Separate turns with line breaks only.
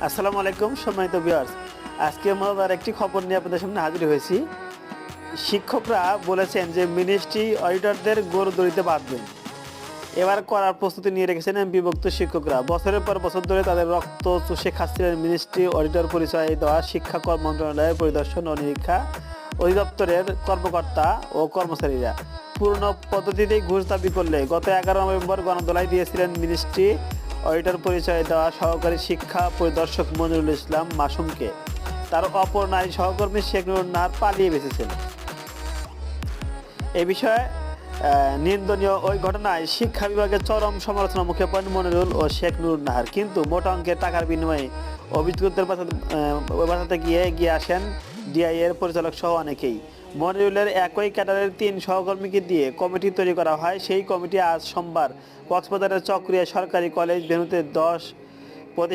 আসসালামু আলাইকুম সম্মানিত ভিউয়ার্স। আজকে মজাদার একটি খবর নিয়ে আপনাদের সামনে হাজির হয়েছি। শিক্ষকরা বলেছেন যে মিনিস্ট্রি অডিটরদের গরু দড়িতে বাঁধবেন। এবার করার প্রস্তুতি নিয়ে রেখেছেন বিভক্ত শিক্ষকরা। বছরের পর বছর ধরে তাদের রক্ত চুষে খাচ্ছিলেন মিনিস্ট্রি অডিটর পরিচয় দেওয়া শিক্ষা মন্ত্রণালয়ের পরিদর্শন ও নিরীক্ষা অধিদপ্তরের কর্মকর্তা ও কর্মচারীরা। পুরনো পদ্ধতিতেই ঘুষ দাবি করলে গত 11 নভেম্বর গণধোলাই দিয়েছিলেন মিনিস্ট্রি অডিটর পরিচয় দেওয়া সহকারী শিক্ষা পরিদর্শক মনিরুল ইসলাম মাসুমকে। তার অপর নারী সহকর্মী শেখ নুরুন নাহার পালিয়ে বেঁচেছেন। এ বিষয়ে নিন্দনীয় ওই ঘটনায় শিক্ষা বিভাগের চরম সমালোচনার মুখে পড়েন মনিরুল ও শেখ নুরুন নাহার। কিন্তু মোটা অঙ্কের টাকার বিনিময়ে অভিযুক্তদের বাঁচাতে গিয়ে আসেন ডিআই এর পরিচালক সহ অনেকেই। মনিরুলের একই ক্যাডারের 3 সহকর্মীকে দিয়ে কমিটি তৈরি করা হয়। সেই কমিটি আজ সোমবার কক্সবাজারের চকরিয়া সরকারি কলেজ ভেন্যুতে 10